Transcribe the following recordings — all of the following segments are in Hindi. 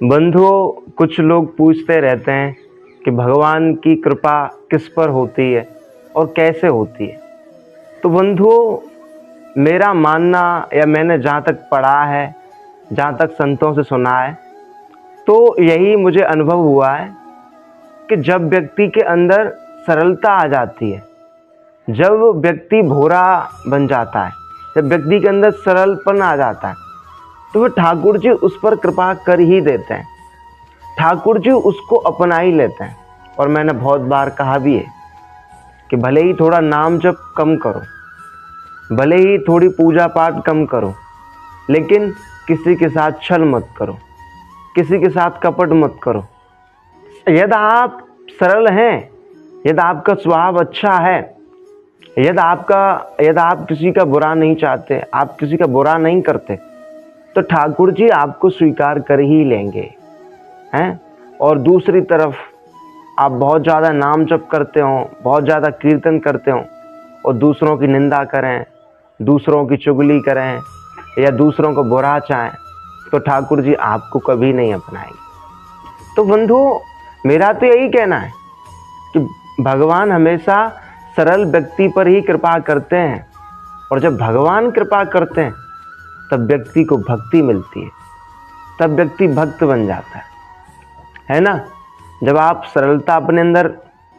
बंधुओं, कुछ लोग पूछते रहते हैं कि भगवान की कृपा किस पर होती है और कैसे होती है। तो बंधुओं, मेरा मानना या मैंने जहाँ तक पढ़ा है, जहाँ तक संतों से सुना है, तो यही मुझे अनुभव हुआ है कि जब व्यक्ति के अंदर सरलता आ जाती है, जब व्यक्ति भोरा बन जाता है, जब व्यक्ति के अंदर सरलपन आ जाता है, तो फिर ठाकुर जी उस पर कृपा कर ही देते हैं। ठाकुर जी उसको अपना ही लेते हैं। और मैंने बहुत बार कहा भी है कि भले ही थोड़ा नाम जप कम करो, भले ही थोड़ी पूजा पाठ कम करो, लेकिन किसी के साथ छल मत करो, किसी के साथ कपट मत करो। यदि आप सरल हैं, यदि आपका स्वभाव अच्छा है, यदि आप किसी का बुरा नहीं चाहते, आप किसी का बुरा नहीं करते, तो ठाकुर जी आपको स्वीकार कर ही लेंगे हैं। और दूसरी तरफ आप बहुत ज़्यादा नाम जप करते हो, बहुत ज़्यादा कीर्तन करते हो और दूसरों की निंदा करें, दूसरों की चुगली करें या दूसरों को बुरा चाहें, तो ठाकुर जी आपको कभी नहीं अपनाएंगे। तो बंधुओं, मेरा तो यही कहना है कि भगवान हमेशा सरल व्यक्ति पर ही कृपा करते हैं। और जब भगवान कृपा करते हैं तब व्यक्ति को भक्ति मिलती है, तब व्यक्ति भक्त बन जाता है ना। जब आप सरलता अपने अंदर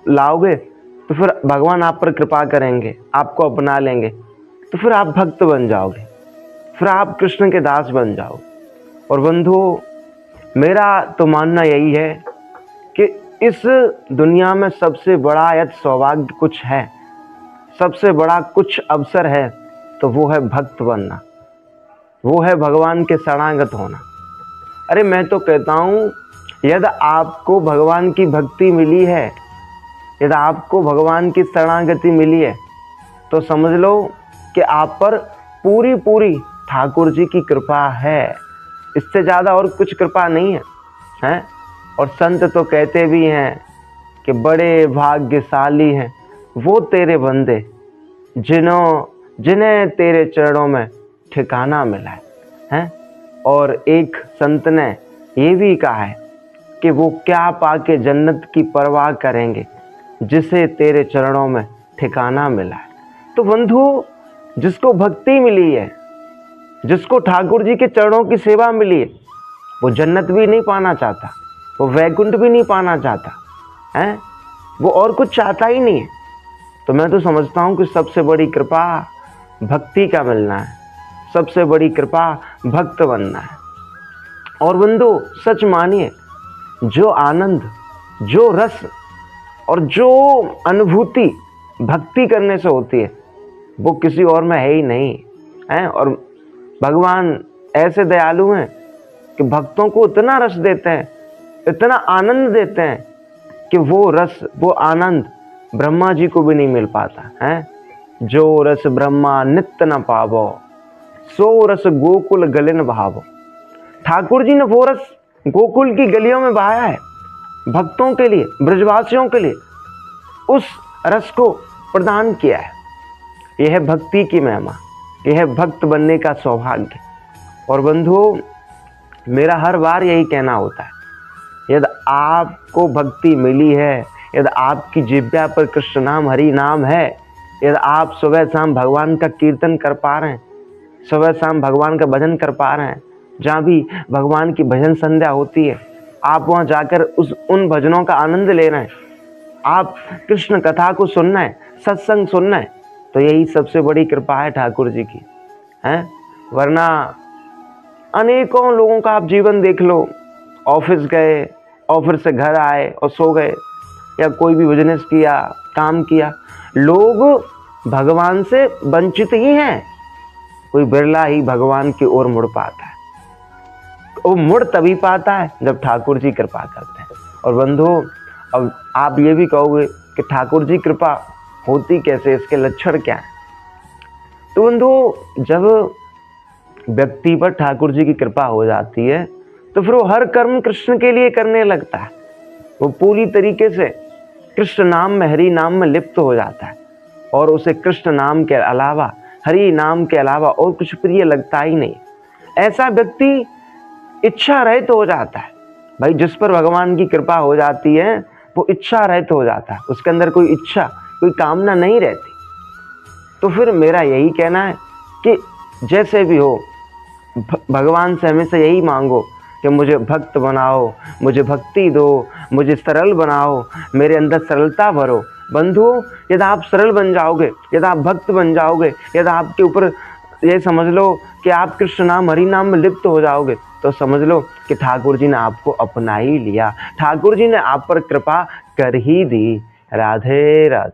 लाओगे तो फिर भगवान आप पर कृपा करेंगे, आपको अपना लेंगे, तो फिर आप भक्त बन जाओगे, फिर आप कृष्ण के दास बन जाओगे। और बंधुओं, मेरा तो मानना यही है कि इस दुनिया में सबसे बड़ा यदि सौभाग्य कुछ है, सबसे बड़ा कुछ अवसर है, तो वो है भक्त बनना, वो है भगवान के शरणागत होना। अरे मैं तो कहता हूँ, यदि आपको भगवान की भक्ति मिली है, यदि आपको भगवान की शरणागति मिली है, तो समझ लो कि आप पर पूरी पूरी ठाकुर जी की कृपा है। इससे ज़्यादा और कुछ कृपा नहीं है। और संत तो कहते भी हैं कि बड़े भाग्यशाली हैं वो तेरे बंदे जिन्हें तेरे चरणों में ठिकाना मिला है। और एक संत ने ये भी कहा है कि वो क्या पाके जन्नत की परवाह करेंगे जिसे तेरे चरणों में ठिकाना मिला है। तो बंधु, जिसको भक्ति मिली है, जिसको ठाकुर जी के चरणों की सेवा मिली है, वो जन्नत भी नहीं पाना चाहता, वो वैकुंठ भी नहीं पाना चाहता है, वो और कुछ चाहता ही नहीं है। तो मैं तो समझता हूँ कि सबसे बड़ी कृपा भक्ति का मिलना है, सबसे बड़ी कृपा भक्त बनना है। और बंधु, सच मानिए, जो आनंद, जो रस और जो अनुभूति भक्ति करने से होती है, वो किसी और में है ही नहीं है। और भगवान ऐसे दयालु हैं कि भक्तों को इतना रस देते हैं, इतना आनंद देते हैं कि वो रस, वो आनंद ब्रह्मा जी को भी नहीं मिल पाता है। जो रस ब्रह्मा नित्य न पावो, सो रस गोकुल गलिन बहावो। ठाकुर जी ने वो रस गोकुल की गलियों में बहाया है, भक्तों के लिए, ब्रजवासियों के लिए उस रस को प्रदान किया है। यह है भक्ति की महिमा, यह है भक्त बनने का सौभाग्य। और बंधुओं, मेरा हर बार यही कहना होता है, यदि आपको भक्ति मिली है, यदि आपकी जिह्वा पर कृष्ण नाम, हरि नाम है, यदि आप सुबह शाम भगवान का कीर्तन कर पा रहे हैं, सुबह शाम भगवान का भजन कर पा रहे हैं, जहाँ भी भगवान की भजन संध्या होती है आप वहाँ जाकर उन भजनों का आनंद ले रहे हैं, आप कृष्ण कथा को सुनना है, सत्संग सुनना है, तो यही सबसे बड़ी कृपा है ठाकुर जी की है। वरना अनेकों लोगों का आप जीवन देख लो, ऑफिस गए, ऑफिस से घर आए और सो गए, या कोई भी बिजनेस किया, काम किया, लोग भगवान से वंचित ही हैं। कोई बिरला ही भगवान की ओर मुड़ पाता है। वो मुड़ तभी पाता है जब ठाकुर जी कृपा करते हैं। और बंधु, अब आप ये भी कहोगे कि ठाकुर जी कृपा होती कैसे, इसके लक्षण क्या है। तो बंधु, जब व्यक्ति पर ठाकुर जी की कृपा हो जाती है तो फिर वो हर कर्म कृष्ण के लिए करने लगता है। वो पूरी तरीके से कृष्ण नाम में, हरि नाम में लिप्त हो जाता है और उसे कृष्ण नाम के अलावा, हरि नाम के अलावा और कुछ प्रिय लगता ही नहीं। ऐसा व्यक्ति इच्छा रहित हो जाता है, भाई जिस पर भगवान की कृपा हो जाती है वो इच्छा रहित हो जाता है, उसके अंदर कोई इच्छा कोई कामना नहीं रहती। तो फिर मेरा यही कहना है कि जैसे भी हो भगवान से हमेशा यही मांगो कि मुझे भक्त बनाओ, मुझे भक्ति दो, मुझे सरल बनाओ, मेरे अंदर सरलता भरो। बंधुओं, यदि आप सरल बन जाओगे, यदि आप भक्त बन जाओगे, यदि आपके ऊपर ये समझ लो कि आप कृष्ण नाम हरि नाम में लिप्त हो जाओगे, तो समझ लो कि ठाकुर जी ने आपको अपना ही लिया, ठाकुर जी ने आप पर कृपा कर ही दी। राधे राधे।